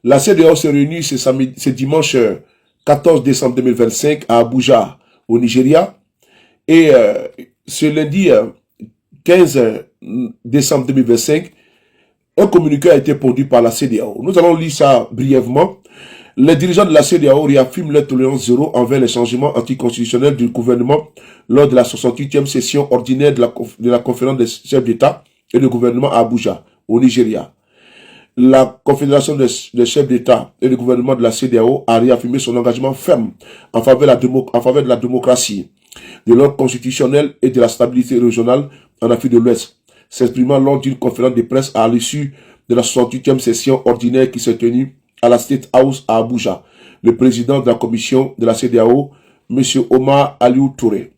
La CEDEAO se réunit ce dimanche 14 décembre 2025 à Abuja, au Nigeria. Et ce lundi 15 décembre 2025, un communiqué a été produit par la CEDEAO. Nous allons lire ça brièvement. Les dirigeants de la CEDEAO réaffirment leur tolérance zéro envers les changements anticonstitutionnels du gouvernement lors de la 68e session ordinaire de la conférence des chefs d'État et de gouvernement à Abuja, au Nigeria. La Confédération des chefs d'État et de gouvernement de la CEDEAO a réaffirmé son engagement ferme en faveur de la démocratie, de l'ordre constitutionnel et de la stabilité régionale en Afrique de l'Ouest, s'exprimant lors d'une conférence de presse à l'issue de la 68e session ordinaire qui s'est tenue à la State House à Abuja. Le président de la commission de la CEDEAO, M. Omar Aliou Touré.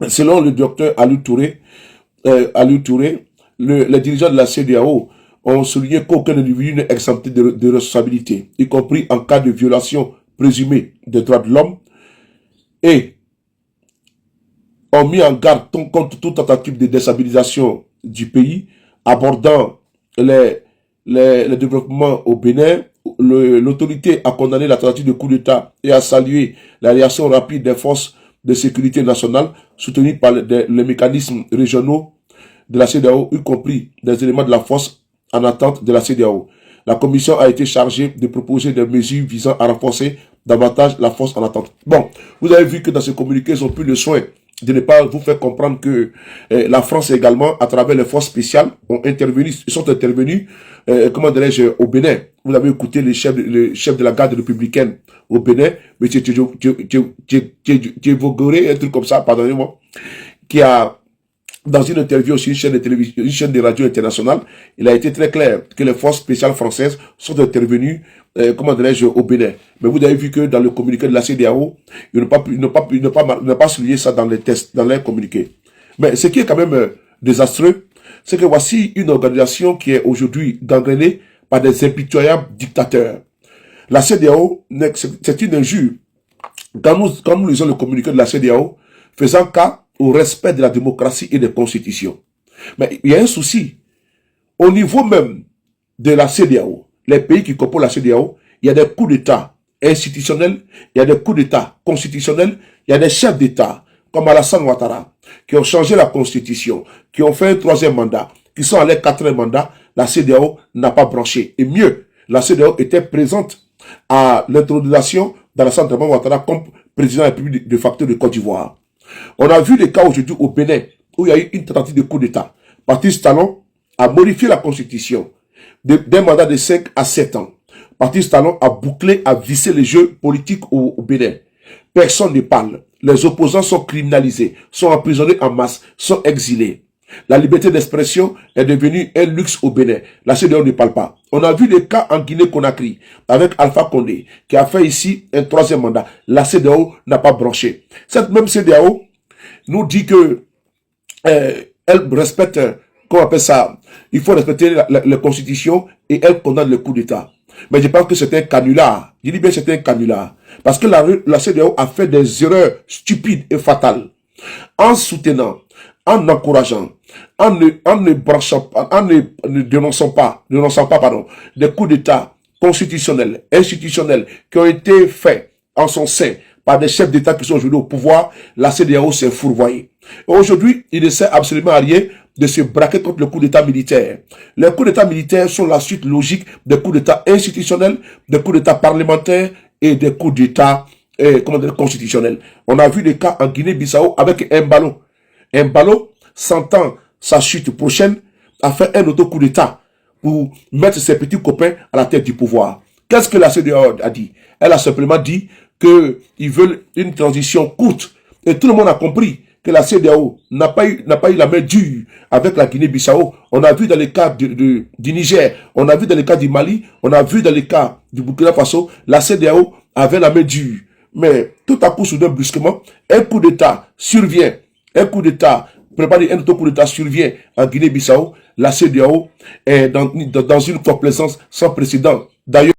Selon le docteur Aliou Touré, les dirigeants de la CEDEAO ont souligné qu'aucun individu n'est exempté de responsabilité, y compris en cas de violation présumée des droits de l'homme, et ont mis en garde contre toute tentative de déstabilisation du pays, abordant les développements au Bénin. L'autorité a condamné la tentative de coup d'État et a salué la réaction rapide des forces de sécurité nationale soutenues par les mécanismes régionaux de la CEDEAO, y compris des éléments de la force en attente de la CEDEAO. La commission a été chargée de proposer des mesures visant à renforcer davantage la force en attente. Bon, vous avez vu que dans ce communiqué, ils ont pris le soin de ne pas vous faire comprendre que la France également, à travers les forces spéciales, sont intervenus, comment dirais-je, au Bénin. Vous avez écouté le chef de la garde républicaine au Bénin, M. Tchevogoré, un truc comme ça, pardonnez-moi, qui a, dans une interview sur une chaîne de télévision, une chaîne de radio internationale, il a été très clair que les forces spéciales françaises sont intervenues, comment dirais-je, au Bénin. Mais vous avez vu que dans le communiqué de la CEDEAO, ils n'ont pas souligné ça dans les tests, dans les communiqués. Mais ce qui est quand même désastreux, c'est que voici une organisation qui est aujourd'hui gangrénée par des impitoyables dictateurs. La CEDEAO, c'est une injure. Quand nous lisons le communiqué de la CEDEAO, faisant cas au respect de la démocratie et des constitutions. Mais il y a un souci. Au niveau même de la CEDEAO, les pays qui composent la CEDEAO, il y a des coups d'État institutionnels, il y a des coups d'État constitutionnels, il y a des chefs d'État, comme Alassane Ouattara, qui ont changé la constitution, qui ont fait un troisième mandat, qui sont allés quatrième mandat. La CEDEAO n'a pas branché. Et mieux, la CEDEAO était présente à l'introduction d'Alassane Ouattara comme président de la République de facto de Côte d'Ivoire. On a vu des cas aujourd'hui au Bénin où il y a eu une tentative de coup d'État. Patrice Talon a modifié la constitution d'un mandat de 5 à 7 ans. Patrice Talon a bouclé, a vissé les jeux politiques au Bénin. Personne ne parle. Les opposants sont criminalisés, sont emprisonnés en masse, sont exilés. La liberté d'expression est devenue un luxe au Bénin. La CEDEAO ne parle pas. On a vu des cas en Guinée-Conakry avec Alpha Condé qui a fait ici un troisième mandat. La CEDEAO n'a pas branché. Cette même CEDEAO nous dit que elle respecte, comment on appelle ça, il faut respecter la constitution et elle condamne le coup d'État. Mais je pense que c'est un canular. Je dis bien que c'est un canular. Parce que la CEDEAO a fait des erreurs stupides et fatales en soutenant, en encourageant, en ne dénonçant pas, des coups d'État constitutionnels, institutionnels, qui ont été faits en son sein par des chefs d'État qui sont aujourd'hui au pouvoir. La CEDEAO s'est fourvoyée. Aujourd'hui, il ne sert absolument à rien de se braquer contre le coup d'État militaire. Les coups d'État militaires sont la suite logique des coups d'État institutionnels, des coups d'État parlementaires et des coups d'État constitutionnels. On a vu des cas en Guinée-Bissau avec un ballon. Un ballon, sentant sa chute prochaine, a fait un autre coup d'État pour mettre ses petits copains à la tête du pouvoir. Qu'est-ce que la CEDEAO a dit? Elle a simplement dit qu'ils veulent une transition courte. Et tout le monde a compris que la CEDEAO n'a pas eu la main dure avec la Guinée-Bissau. On a vu dans le cas du Niger, on a vu dans le cas du Mali, on a vu dans le cas du Burkina Faso, la CEDEAO avait la main dure. Mais tout à coup, soudain, brusquement, un coup d'État survient. Un coup d'État, préparé, un autre coup d'État survient en Guinée-Bissau. La CEDEAO est dans une complaisance sans précédent. D'ailleurs,